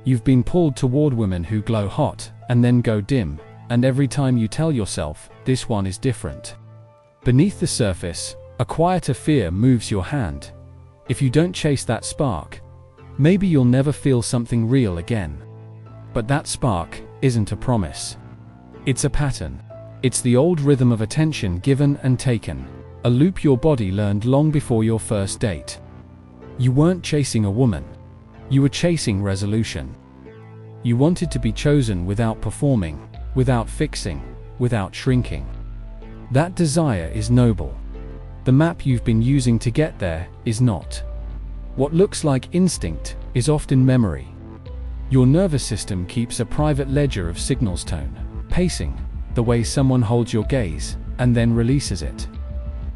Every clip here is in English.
You've been pulled toward women who glow hot and then go dim, and every time you tell yourself, this one is different. Beneath the surface, a quieter fear moves your hand. If you don't chase that spark, maybe you'll never feel something real again. But that spark isn't a promise. It's a pattern. It's the old rhythm of attention given and taken, a loop your body learned long before your first date. You weren't chasing a woman. You were chasing resolution. You wanted to be chosen without performing, without fixing, without shrinking. That desire is noble. The map you've been using to get there is not. What looks like instinct is often memory. Your nervous system keeps a private ledger of signals: tone, pacing, the way someone holds your gaze, and then releases it.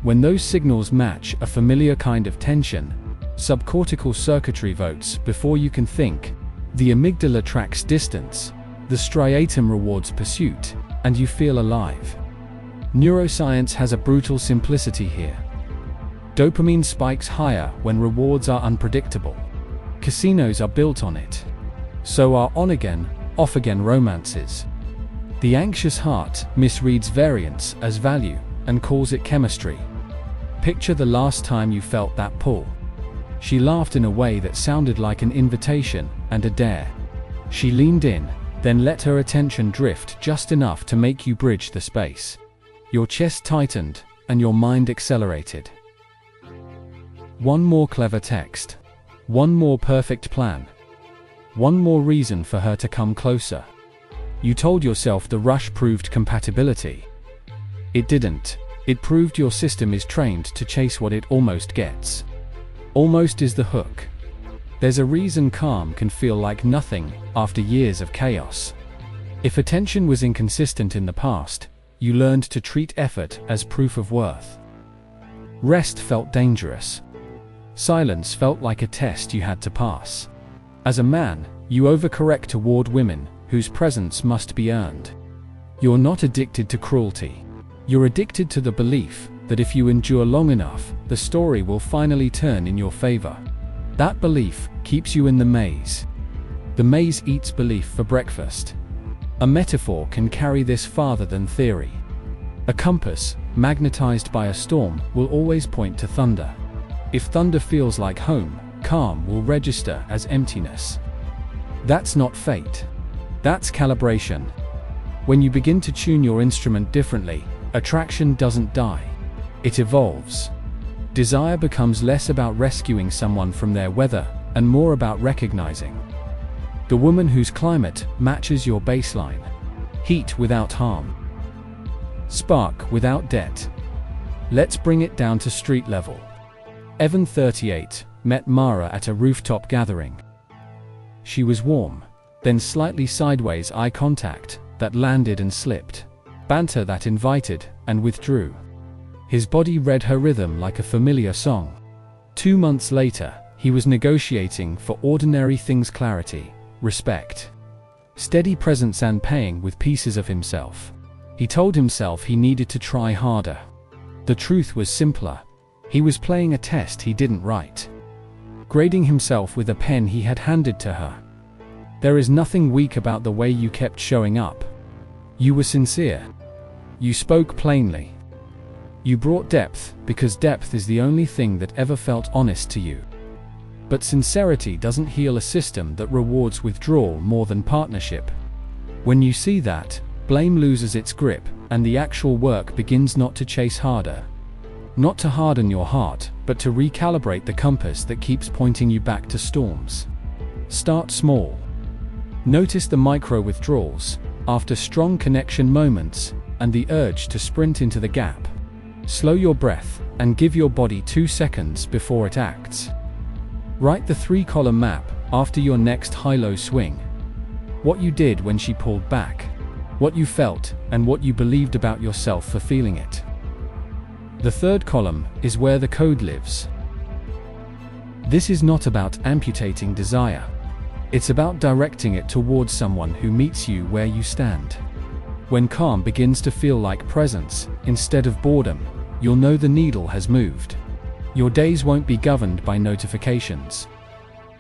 When those signals match a familiar kind of tension, subcortical circuitry votes before you can think. The amygdala tracks distance, the striatum rewards pursuit, and you feel alive. Neuroscience has a brutal simplicity here. Dopamine spikes higher when rewards are unpredictable. Casinos are built on it. So are on-again, off-again romances. The anxious heart misreads variance as value and calls it chemistry. Picture the last time you felt that pull. She laughed in a way that sounded like an invitation and a dare. She leaned in, then let her attention drift just enough to make you bridge the space. Your chest tightened, and your mind accelerated. One more clever text. One more perfect plan. One more reason for her to come closer. You told yourself the rush proved compatibility. It didn't. It proved your system is trained to chase what it almost gets. Almost is the hook. There's a reason calm can feel like nothing after years of chaos. If attention was inconsistent in the past, you learned to treat effort as proof of worth. Rest felt dangerous. Silence felt like a test you had to pass. As a man, you overcorrect toward women whose presence must be earned. You're not addicted to cruelty. You're addicted to the belief that if you endure long enough, the story will finally turn in your favor. That belief keeps you in the maze. The maze eats belief for breakfast. A metaphor can carry this farther than theory. A compass, magnetized by a storm, will always point to thunder. If thunder feels like home, calm will register as emptiness. That's not fate. That's calibration. When you begin to tune your instrument differently, attraction doesn't die. It evolves. Desire becomes less about rescuing someone from their weather and more about recognizing the woman whose climate matches your baseline. Heat without harm. Spark without debt. Let's bring it down to street level. Evan, 38, met Mara at a rooftop gathering. She was warm, then slightly sideways eye contact that landed and slipped. Banter that invited and withdrew. His body read her rhythm like a familiar song. 2 months later, he was negotiating for ordinary things: clarity, respect, steady presence, and paying with pieces of himself. He told himself he needed to try harder. The truth was simpler. He was playing a test he didn't write, grading himself with a pen he had handed to her. There is nothing weak about the way you kept showing up. You were sincere. You spoke plainly. You brought depth, because depth is the only thing that ever felt honest to you. But sincerity doesn't heal a system that rewards withdrawal more than partnership. When you see that, blame loses its grip, and the actual work begins not to chase harder. Not to harden your heart, but to recalibrate the compass that keeps pointing you back to storms. Start small. Notice the micro withdrawals, after strong connection moments, and the urge to sprint into the gap. Slow your breath, and give your body 2 seconds before it acts. Write the 3-column map after your next high-low swing. What you did when she pulled back, what you felt, and what you believed about yourself for feeling it. The 3rd column is where the code lives. This is not about amputating desire. It's about directing it towards someone who meets you where you stand. When calm begins to feel like presence instead of boredom, you'll know the needle has moved. Your days won't be governed by notifications.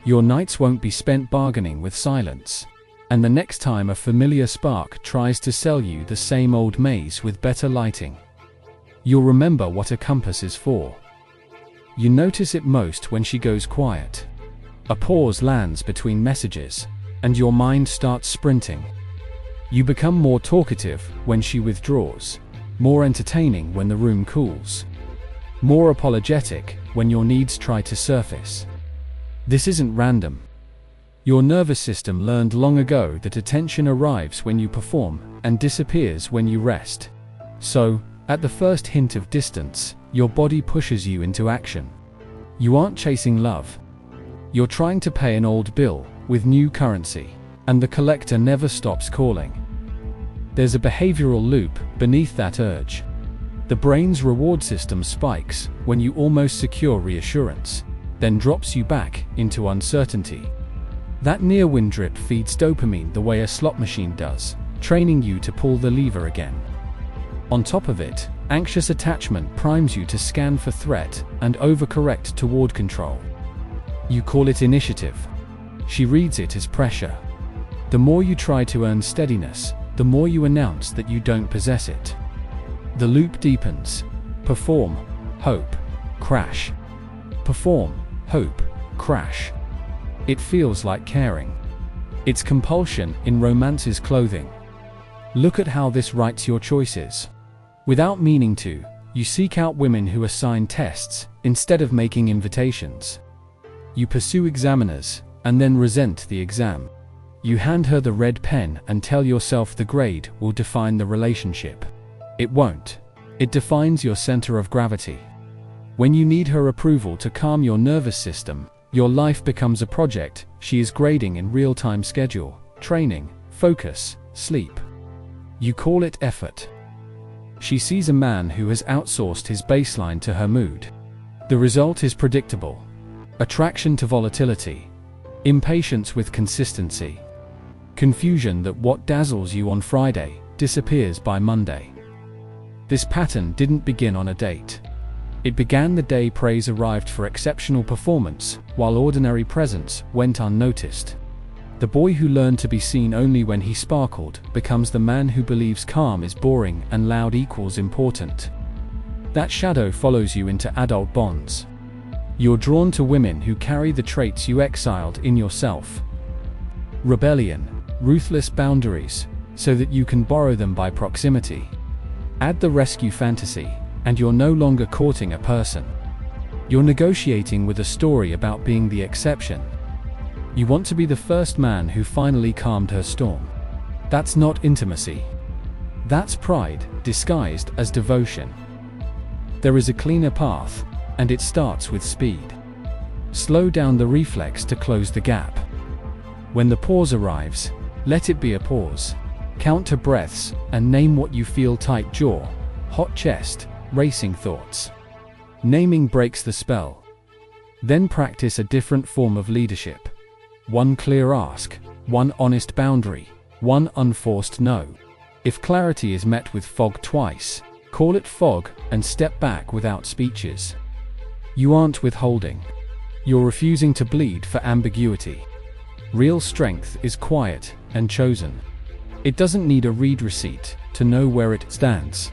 Your nights won't be spent bargaining with silence. And the next time a familiar spark tries to sell you the same old maze with better lighting, you'll remember what a compass is for. You notice it most when she goes quiet. A pause lands between messages, and your mind starts sprinting. You become more talkative when she withdraws, more entertaining when the room cools, more apologetic when your needs try to surface. This isn't random. Your nervous system learned long ago that attention arrives when you perform and disappears when you rest. So, at the first hint of distance, your body pushes you into action. You aren't chasing love. You're trying to pay an old bill with new currency, and the collector never stops calling. There's a behavioral loop beneath that urge. The brain's reward system spikes when you almost secure reassurance, then drops you back into uncertainty. That near-win drip feeds dopamine the way a slot machine does, training you to pull the lever again. On top of it, anxious attachment primes you to scan for threat and overcorrect toward control. You call it initiative. She reads it as pressure. The more you try to earn steadiness, the more you announce that you don't possess it. The loop deepens. Perform, hope, crash. Perform, hope, crash. It feels like caring. It's compulsion in romance's clothing. Look at how this writes your choices. Without meaning to, you seek out women who assign tests instead of making invitations. You pursue examiners and then resent the exam. You hand her the red pen and tell yourself the grade will define the relationship. It won't. It defines your center of gravity. When you need her approval to calm your nervous system, your life becomes a project she is grading in real-time schedule, training, focus, sleep. You call it effort. She sees a man who has outsourced his baseline to her mood. The result is predictable. Attraction to volatility. Impatience with consistency. Confusion that what dazzles you on Friday disappears by Monday. This pattern didn't begin on a date. It began the day praise arrived for exceptional performance, while ordinary presence went unnoticed. The boy who learned to be seen only when he sparkled becomes the man who believes calm is boring and loud equals important. That shadow follows you into adult bonds. You're drawn to women who carry the traits you exiled in yourself. Rebellion, ruthless boundaries, so that you can borrow them by proximity. Add the rescue fantasy, and you're no longer courting a person. You're negotiating with a story about being the exception. You want to be the first man who finally calmed her storm. That's not intimacy. That's pride, disguised as devotion. There is a cleaner path, and it starts with speed. Slow down the reflex to close the gap. When the pause arrives, let it be a pause. Count to breaths, and name what you feel: tight jaw, hot chest, racing thoughts. Naming breaks the spell. Then practice a different form of leadership. One clear ask, one honest boundary, one unforced no. If clarity is met with fog twice, call it fog and step back without speeches. You aren't withholding. You're refusing to bleed for ambiguity. Real strength is quiet and chosen. It doesn't need a read receipt to know where it stands.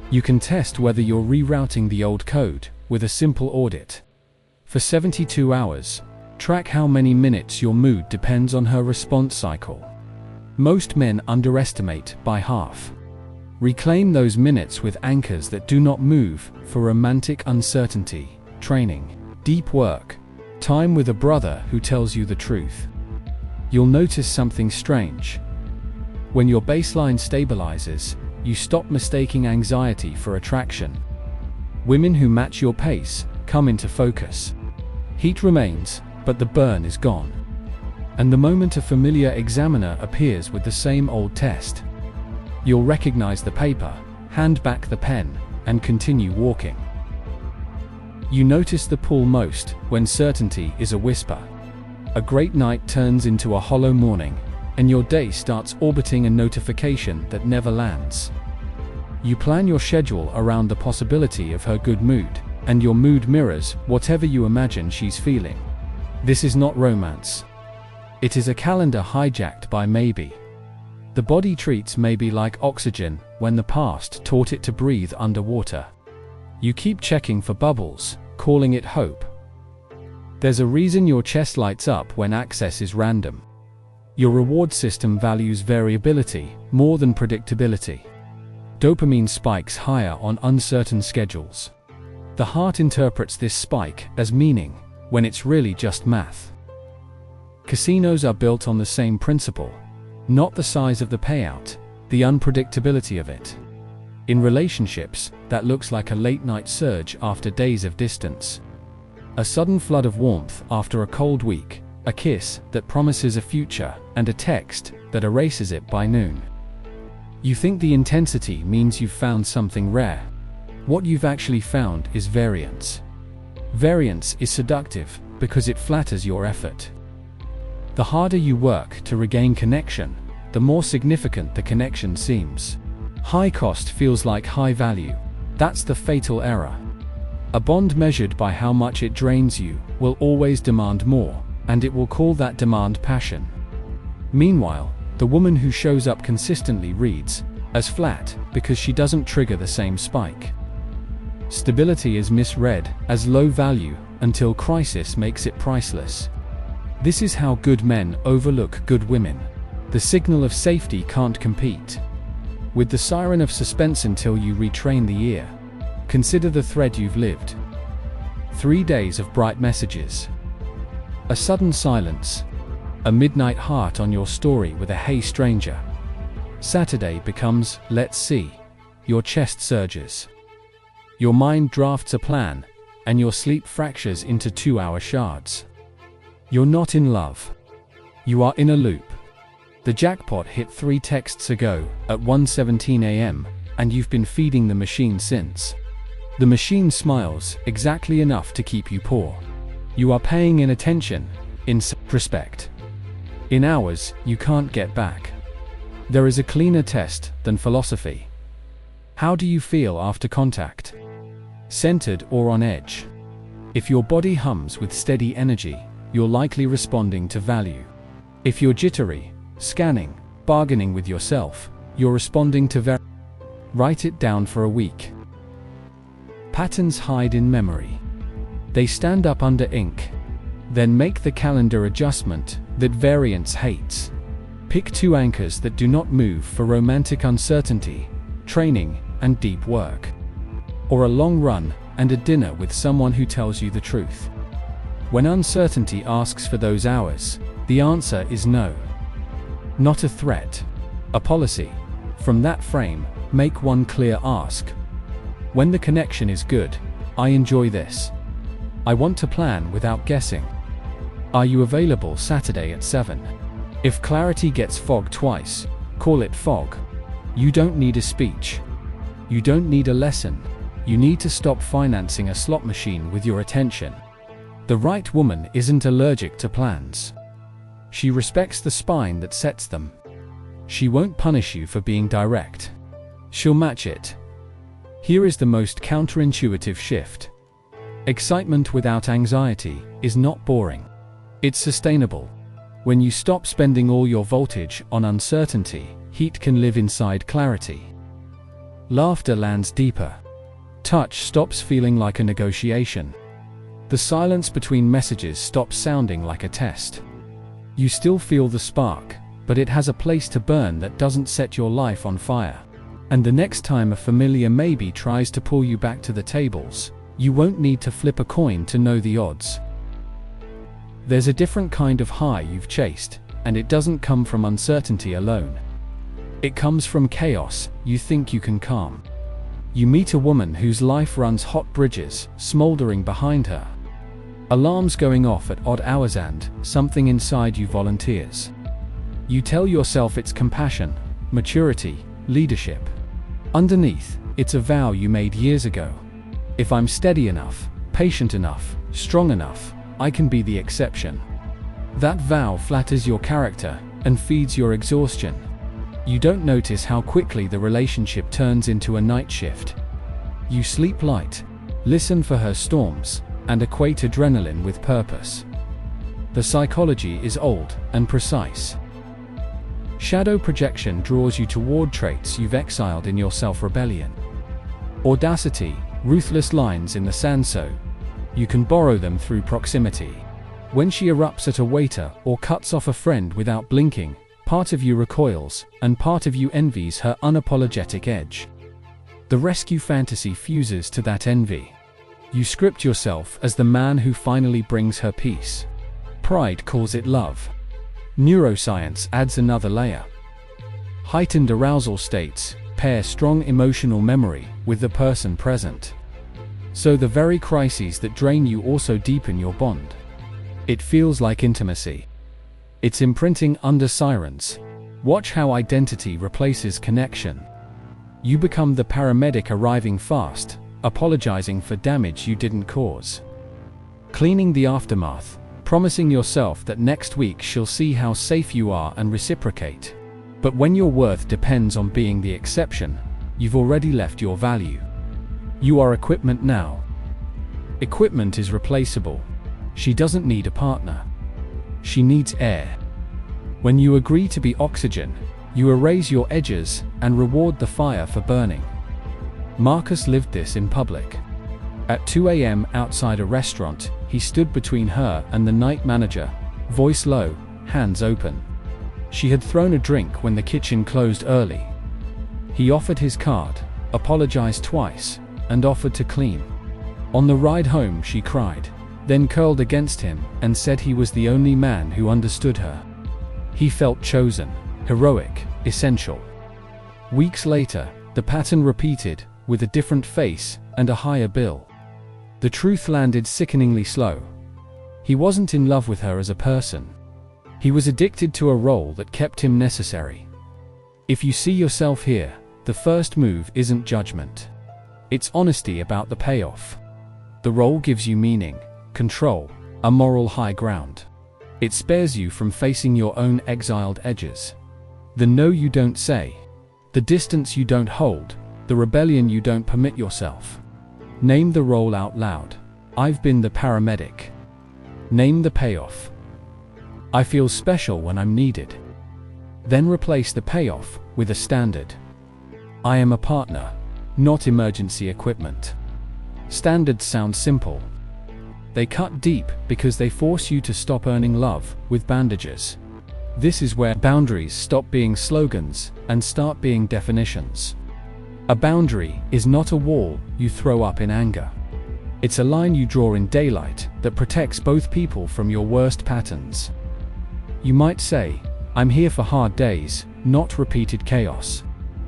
You can test whether you're rerouting the old code with a simple audit. For 72 hours, track how many minutes your mood depends on her response cycle. Most men underestimate by half. Reclaim those minutes with anchors that do not move for romantic uncertainty, training, deep work, time with a brother who tells you the truth. You'll notice something strange. When your baseline stabilizes, you stop mistaking anxiety for attraction. Women who match your pace come into focus. Heat remains, but the burn is gone. And the moment a familiar examiner appears with the same old test, you'll recognize the paper, hand back the pen, and continue walking. You notice the pull most when certainty is a whisper. A great night turns into a hollow morning, and your day starts orbiting a notification that never lands. You plan your schedule around the possibility of her good mood, and your mood mirrors whatever you imagine she's feeling. This is not romance. It is a calendar hijacked by maybe. The body treats maybe like oxygen when the past taught it to breathe underwater. You keep checking for bubbles, calling it hope. There's a reason your chest lights up when access is random. Your reward system values variability more than predictability. Dopamine spikes higher on uncertain schedules. The heart interprets this spike as meaning, when it's really just math. Casinos are built on the same principle. Not the size of the payout, the unpredictability of it. In relationships, that looks like a late-night surge after days of distance. A sudden flood of warmth after a cold week, a kiss that promises a future, and a text that erases it by noon. You think the intensity means you've found something rare. What you've actually found is variance. Variance is seductive because it flatters your effort. The harder you work to regain connection, the more significant the connection seems. High cost feels like high value. That's the fatal error. A bond measured by how much it drains you will always demand more, and it will call that demand passion. Meanwhile, the woman who shows up consistently reads as flat because she doesn't trigger the same spike. Stability is misread as low value until crisis makes it priceless. This is how good men overlook good women. The signal of safety can't compete with the siren of suspense until you retrain the ear. Consider the thread you've lived. 3 days of bright messages. A sudden silence. A midnight heart on your story with a "Hey stranger." Saturday becomes "Let's see." Your chest surges. Your mind drafts a plan, and your sleep fractures into 2-hour shards. You're not in love. You are in a loop. The jackpot hit 3 texts ago at 1:17 a.m., and you've been feeding the machine since. The machine smiles exactly enough to keep you poor. You are paying in attention, in respect. In hours you can't get back. There is a cleaner test than philosophy. How do you feel after contact? Centered or on edge? If your body hums with steady energy, you're likely responding to value. If you're jittery, scanning, bargaining with yourself, you're responding to Write it down for a week. Patterns hide in memory. They stand up under ink. Then make the calendar adjustment that variance hates. Pick 2 anchors that do not move for romantic uncertainty, training, and deep work. Or a long run and a dinner with someone who tells you the truth. When uncertainty asks for those hours, the answer is no. Not a threat. A policy. From that frame, make one clear ask. When the connection is good, I enjoy this. I want to plan without guessing. Are you available Saturday at 7? If clarity gets fog twice, call it fog. You don't need a speech. You don't need a lesson. You need to stop financing a slot machine with your attention. The right woman isn't allergic to plans. She respects the spine that sets them. She won't punish you for being direct. She'll match it. Here is the most counterintuitive shift. Excitement without anxiety is not boring. It's sustainable. When you stop spending all your voltage on uncertainty, heat can live inside clarity. Laughter lands deeper. Touch stops feeling like a negotiation. The silence between messages stops sounding like a test. You still feel the spark, but it has a place to burn that doesn't set your life on fire. And the next time a familiar maybe tries to pull you back to the tables, you won't need to flip a coin to know the odds. There's a different kind of high you've chased, and it doesn't come from uncertainty alone. It comes from chaos you think you can calm. You meet a woman whose life runs hot bridges, smoldering behind her. Alarms going off at odd hours and something inside you volunteers. You tell yourself it's compassion, maturity, leadership. Underneath, it's a vow you made years ago. If I'm steady enough, patient enough, strong enough, I can be the exception. That vow flatters your character and feeds your exhaustion. You don't notice how quickly the relationship turns into a night shift. You sleep light, listen for her storms, and equate adrenaline with purpose. The psychology is old and precise. Shadow projection draws you toward traits you've exiled in your self-rebellion. Audacity, ruthless lines in the sand, so you can borrow them through proximity. When she erupts at a waiter or cuts off a friend without blinking, part of you recoils, and part of you envies her unapologetic edge. The rescue fantasy fuses to that envy. You script yourself as the man who finally brings her peace. Pride calls it love. Neuroscience adds another layer. Heightened arousal states pair strong emotional memory with the person present. So the very crises that drain you also deepen your bond. It feels like intimacy. It's imprinting under sirens. Watch how identity replaces connection. You become the paramedic arriving fast, apologizing for damage you didn't cause. Cleaning the aftermath, promising yourself that next week she'll see how safe you are and reciprocate. But when your worth depends on being the exception, you've already left your value. You are equipment now. Equipment is replaceable. She doesn't need a partner. She needs air. When you agree to be oxygen, you erase your edges and reward the fire for burning. Marcus lived this in public. At 2 a.m. outside a restaurant, he stood between her and the night manager, voice low, hands open. She had thrown a drink when the kitchen closed early. He offered his card, apologized twice, and offered to clean. On the ride home she cried, then curled against him and said he was the only man who understood her. He felt chosen, heroic, essential. Weeks later, the pattern repeated, with a different face and a higher bill. The truth landed sickeningly slow. He wasn't in love with her as a person. He was addicted to a role that kept him necessary. If you see yourself here, the first move isn't judgment. It's honesty about the payoff. The role gives you meaning, control, a moral high ground. It spares you from facing your own exiled edges. The no you don't say, the distance you don't hold, the rebellion you don't permit yourself. Name the role out loud. I've been the paramedic. Name the payoff. I feel special when I'm needed. Then replace the payoff with a standard. I am a partner, not emergency equipment. Standards sound simple. They cut deep because they force you to stop earning love with bandages. This is where boundaries stop being slogans and start being definitions. A boundary is not a wall you throw up in anger. It's a line you draw in daylight that protects both people from your worst patterns. You might say, I'm here for hard days, not repeated chaos.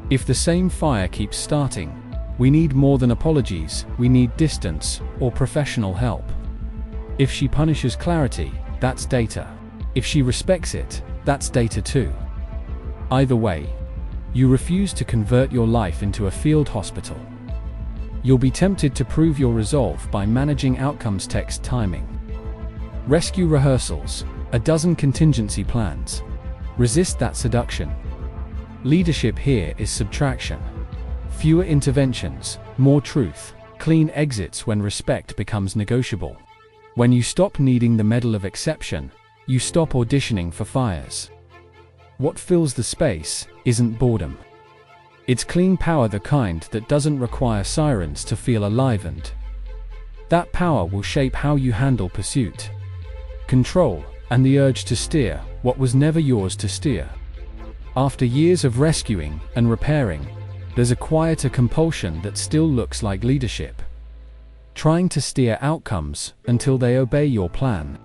If the same fire keeps starting, we need more than apologies, we need distance or professional help. If she punishes clarity, that's data. If she respects it, that's data too. Either way, you refuse to convert your life into a field hospital. You'll be tempted to prove your resolve by managing outcomes text timing. Rescue rehearsals, a dozen contingency plans. Resist that seduction. Leadership here is subtraction. Fewer interventions, more truth, clean exits when respect becomes negotiable. When you stop needing the medal of exception, you stop auditioning for fires. What fills the space isn't boredom. It's clean power, the kind that doesn't require sirens to feel alivened. That power will shape how you handle pursuit, control, and the urge to steer what was never yours to steer. After years of rescuing and repairing, there's a quieter compulsion that still looks like leadership. Trying to steer outcomes until they obey your plan.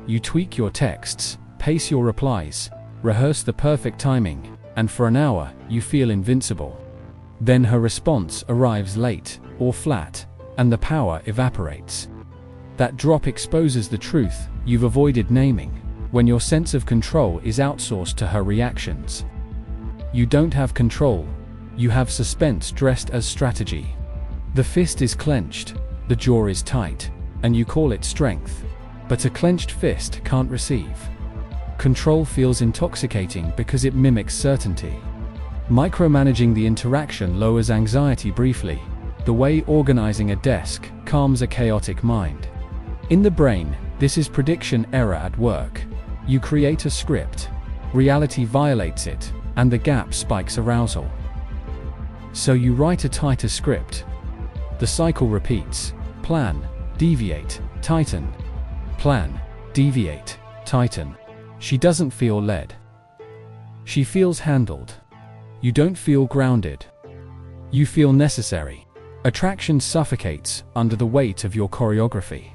You tweak your texts, pace your replies, rehearse the perfect timing, and for an hour, you feel invincible. Then her response arrives late, or flat, and the power evaporates. That drop exposes the truth you've avoided naming, when your sense of control is outsourced to her reactions. You don't have control, you have suspense dressed as strategy. The fist is clenched, the jaw is tight, and you call it strength. But a clenched fist can't receive. Control feels intoxicating because it mimics certainty. Micromanaging the interaction lowers anxiety briefly, the way organizing a desk calms a chaotic mind. In the brain, This is prediction error at work. You create a script. Reality violates it, and the gap spikes arousal. So you write a tighter script. The cycle repeats. Plan, deviate, tighten. Plan, deviate, tighten. She doesn't feel led. She feels handled. You don't feel grounded. You feel necessary. Attraction suffocates under the weight of your choreography.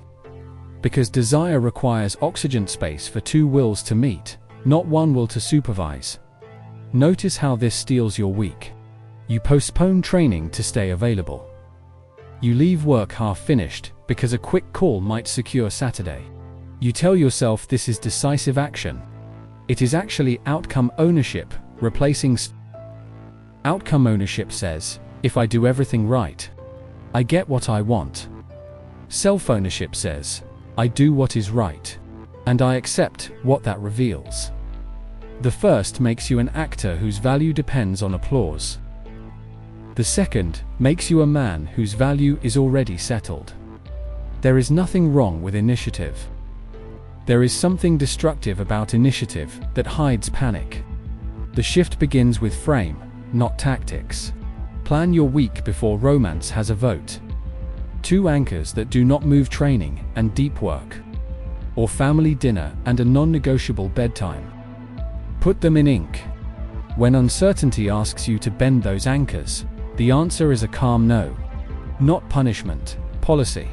Because desire requires oxygen space for two wills to meet, not one will to supervise. Notice how this steals your week. You postpone training to stay available. You leave work half finished because a quick call might secure Saturday. You tell yourself this is decisive action. It is actually outcome ownership, replacing outcome ownership says, if I do everything right, I get what I want. Self-ownership says, I do what is right, and I accept what that reveals. The first makes you an actor whose value depends on applause. The second makes you a man whose value is already settled. There is nothing wrong with initiative. There is something destructive about initiative that hides panic. The shift begins with frame, not tactics. Plan your week before romance has a vote. 2 anchors that do not move: training and deep work. Or family dinner and a non-negotiable bedtime. Put them in ink. When uncertainty asks you to bend those anchors, the answer is a calm no. Not punishment, policy.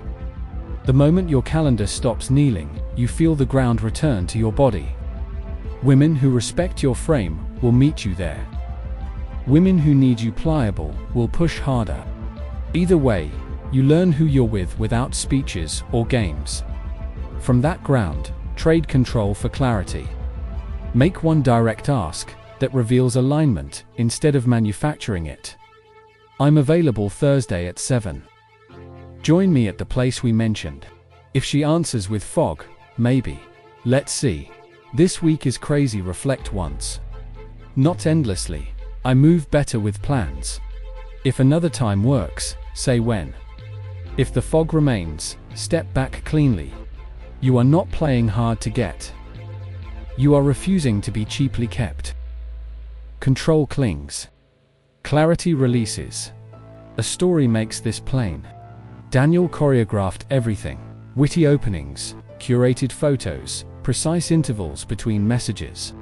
The moment your calendar stops kneeling, you feel the ground return to your body. Women who respect your frame will meet you there. Women who need you pliable will push harder. Either way, you learn who you're with without speeches or games. From that ground, trade control for clarity. Make one direct ask that reveals alignment instead of manufacturing it. I'm available Thursday at 7. Join me at the place we mentioned. If she answers with fog, maybe. Let's see. This week is crazy. Reflect once. Not endlessly. I move better with plans. If another time works, say when. If the fog remains, step back cleanly. You are not playing hard to get. You are refusing to be cheaply kept. Control clings. Clarity releases. A story makes this plain. Daniel choreographed everything. Witty openings, curated photos, precise intervals between messages.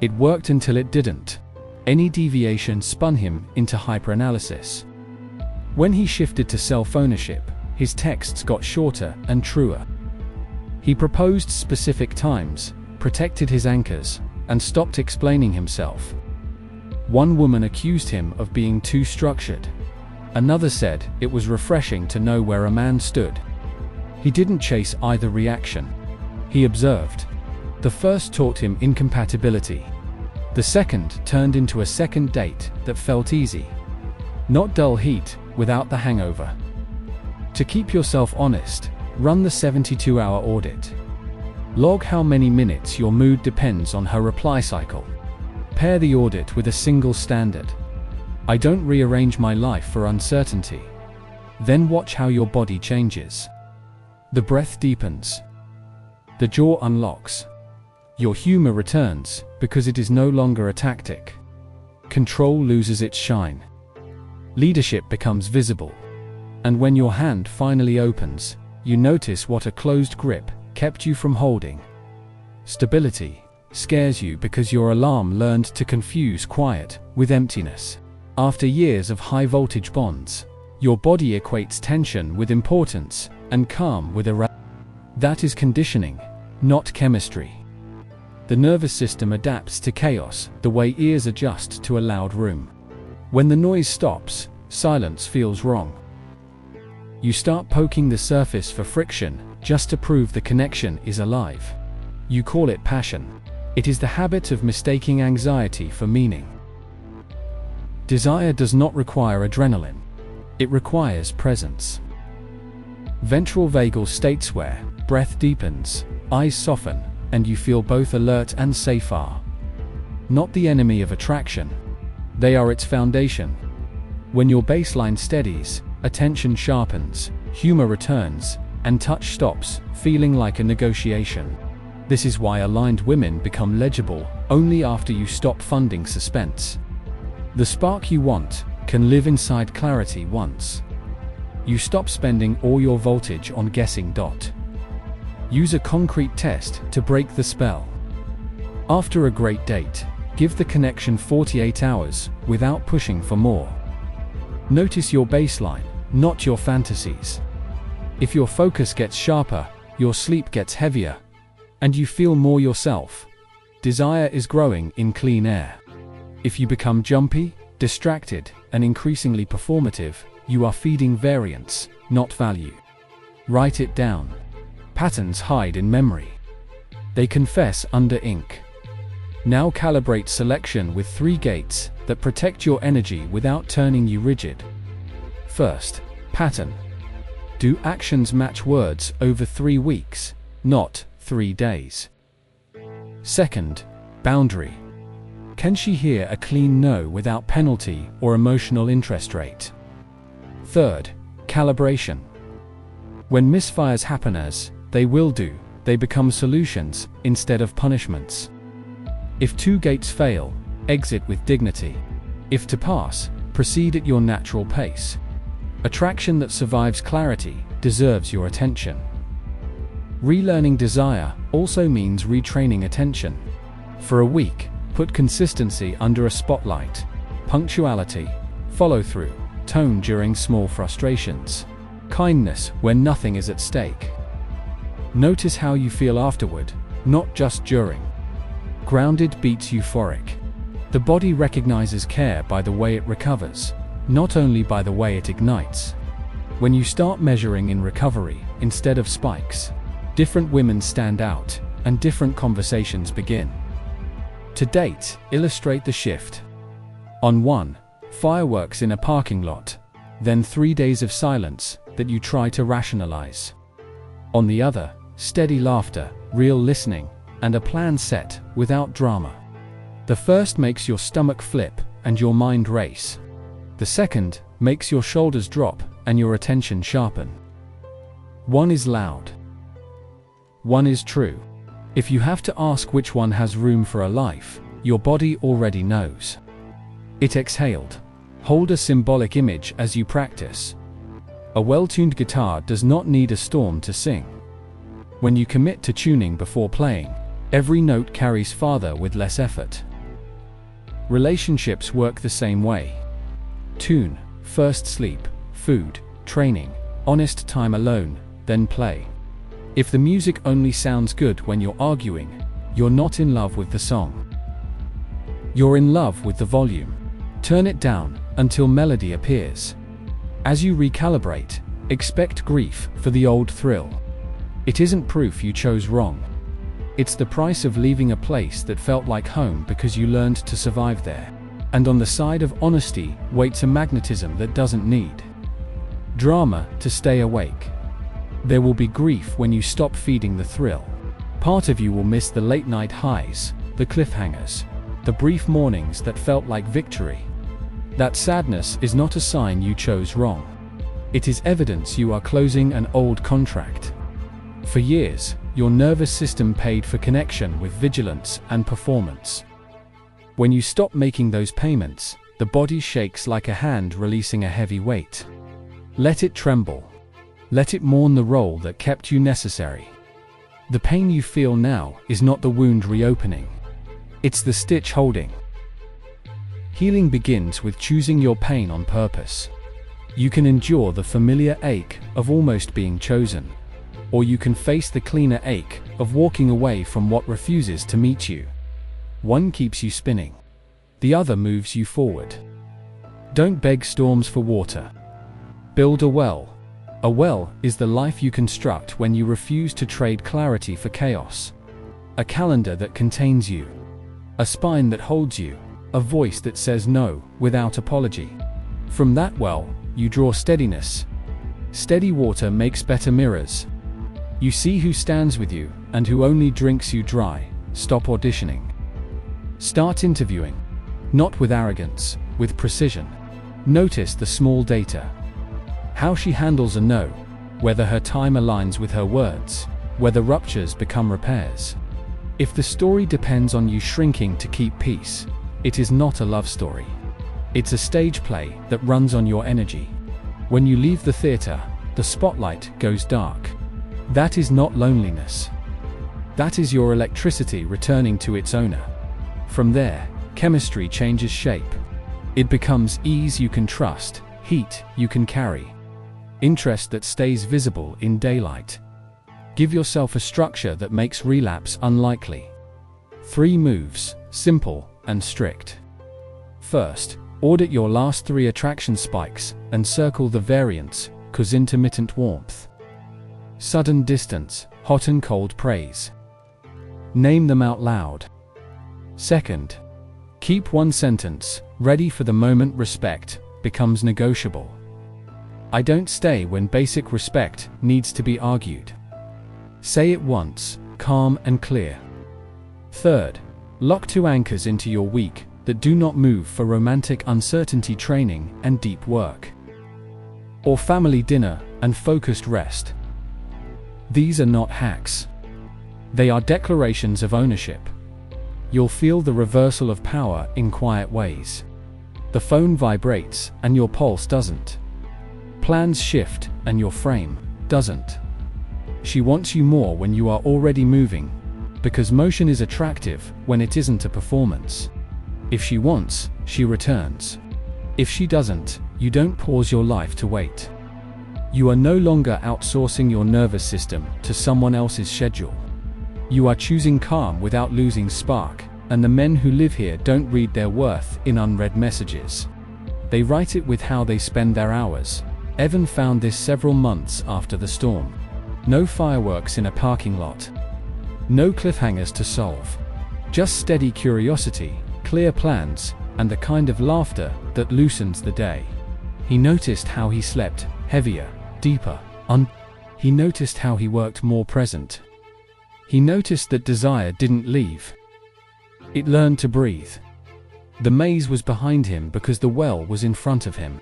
It worked until it didn't. Any deviation spun him into hyperanalysis. When he shifted to self-ownership, his texts got shorter and truer. He proposed specific times, protected his anchors, and stopped explaining himself. One woman accused him of being too structured. Another said it was refreshing to know where a man stood. He didn't chase either reaction. He observed. The first taught him incompatibility. The second turned into a second date that felt easy. Not dull heat, without the hangover. To keep yourself honest, run the 72-hour audit. Log how many minutes your mood depends on her reply cycle. Pair the audit with a single standard. I don't rearrange my life for uncertainty. Then watch how your body changes. The breath deepens. The jaw unlocks. Your humor returns because it is no longer a tactic. Control loses its shine. Leadership becomes visible. And when your hand finally opens, you notice what a closed grip kept you from holding. Stability scares you because your alarm learned to confuse quiet with emptiness. After years of high-voltage bonds, your body equates tension with importance and calm with That is conditioning, not chemistry. The nervous system adapts to chaos the way ears adjust to a loud room. When the noise stops, silence feels wrong. You start poking the surface for friction just to prove the connection is alive. You call it passion. It is the habit of mistaking anxiety for meaning. Desire does not require adrenaline. It requires presence. Ventral vagal states where breath deepens, eyes soften, and you feel both alert and safe are not the enemy of attraction. They are its foundation. When your baseline steadies, attention sharpens, humor returns, and touch stops, feeling like a negotiation. This is why aligned women become legible only after you stop funding suspense. The spark you want can live inside clarity once you stop spending all your voltage on guessing. Use a concrete test to break the spell. After a great date, give the connection 48 hours without pushing for more. Notice your baseline, not your fantasies. If your focus gets sharper, your sleep gets heavier, and you feel more yourself, desire is growing in clean air. If you become jumpy, distracted, and increasingly performative, you are feeding variance, not value. Write it down. Patterns hide in memory. They confess under ink. Now calibrate selection with 3 gates that protect your energy without turning you rigid. First, pattern. Do actions match words over 3 weeks, not 3 days? Second, boundary. Can she hear a clean no without penalty or emotional interest rate? Third, calibration. When misfires happen, as they will do, they become solutions instead of punishments. If 2 gates fail, exit with dignity. If to pass, proceed at your natural pace. Attraction that survives clarity deserves your attention. Relearning desire also means retraining attention. For a week, put consistency under a spotlight. Punctuality, follow-through, tone during small frustrations. Kindness when nothing is at stake. Notice how you feel afterward, not just during. Grounded beats euphoric. The body recognizes care by the way it recovers, not only by the way it ignites. When you start measuring in recovery instead of spikes, different women stand out, and different conversations begin. To date, illustrate the shift. On 1, fireworks in a parking lot, then 3 days of silence that you try to rationalize. On the other, steady laughter, real listening, and a plan set without drama. The first makes your stomach flip and your mind race. The second makes your shoulders drop and your attention sharpen. 1 is loud. 1 is true. If you have to ask which one has room for a life, your body already knows. It exhaled. Hold a symbolic image as you practice. A well-tuned guitar does not need a storm to sing. When you commit to tuning before playing, every note carries farther with less effort. Relationships work the same way. Tune, first sleep, food, training, honest time alone, then play. If the music only sounds good when you're arguing, you're not in love with the song. You're in love with the volume. Turn it down until melody appears. As you recalibrate, expect grief for the old thrill. It isn't proof you chose wrong. It's the price of leaving a place that felt like home because you learned to survive there. And on the side of honesty waits a magnetism that doesn't need drama to stay awake. There will be grief when you stop feeding the thrill. Part of you will miss the late night highs, the cliffhangers, the brief mornings that felt like victory. That sadness is not a sign you chose wrong. It is evidence you are closing an old contract. For years, your nervous system paid for connection with vigilance and performance. When you stop making those payments, the body shakes like a hand releasing a heavy weight. Let it tremble. Let it mourn the role that kept you necessary. The pain you feel now is not the wound reopening. It's the stitch holding. Healing begins with choosing your pain on purpose. You can endure the familiar ache of almost being chosen, or you can face the cleaner ache of walking away from what refuses to meet you. One keeps you spinning. The other moves you forward. Don't beg storms for water. Build a well. A well is the life you construct when you refuse to trade clarity for chaos. A calendar that contains you. A spine that holds you. A voice that says no without apology. From that well, you draw steadiness. Steady water makes better mirrors. You see who stands with you and who only drinks you dry. Stop auditioning. Start interviewing. Not with arrogance, with precision. Notice the small data. How she handles a no. whether her time aligns with her words, whether ruptures become repairs. If the story depends on you shrinking to keep peace, it is not a love story. It's a stage play that runs on your energy. When you leave the theater, the spotlight goes dark. That is not loneliness. That is your electricity returning to its owner. From there, chemistry changes shape. It becomes ease you can trust, heat you can carry, interest that stays visible in daylight. Give yourself a structure that makes relapse unlikely. 3 moves, simple and strict. First, audit your last 3 attraction spikes and circle the variance, cause intermittent warmth, sudden distance, hot and cold praise. Name them out loud. Second, keep one sentence, ready for the moment respect becomes negotiable. I don't stay when basic respect needs to be argued. Say it once, calm and clear. Third, lock 2 anchors into your week that do not move for romantic uncertainty training and deep work, or family dinner and focused rest. These are not hacks. They are declarations of ownership. You'll feel the reversal of power in quiet ways. The phone vibrates and your pulse doesn't. Plans shift and your frame doesn't. She wants you more when you are already moving, because motion is attractive when it isn't a performance. If she wants, she returns. If she doesn't, you don't pause your life to wait. You are no longer outsourcing your nervous system to someone else's schedule. You are choosing calm without losing spark, and the men who live here don't read their worth in unread messages. They write it with how they spend their hours. Evan found this several months after the storm. No fireworks in a parking lot. No cliffhangers to solve. Just steady curiosity, clear plans, and the kind of laughter that loosens the day. He noticed how he slept, heavier, deeper, He noticed how he worked more present. He noticed that desire didn't leave. It learned to breathe. The maze was behind him because the well was in front of him.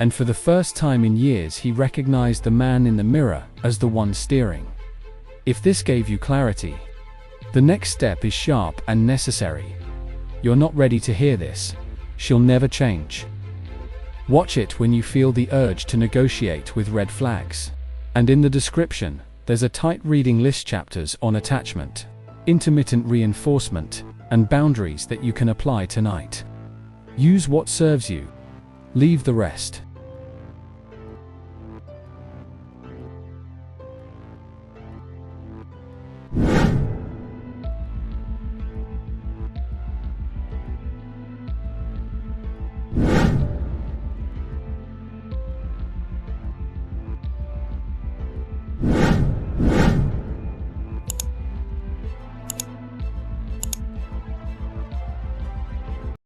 And for the first time in years he recognized the man in the mirror as the one steering. If this gave you clarity, the next step is sharp and necessary. You're not ready to hear this. She'll never change. Watch it when you feel the urge to negotiate with red flags. And in the description, there's a tight reading list, chapters on attachment, intermittent reinforcement, and boundaries that you can apply tonight. Use what serves you. Leave the rest.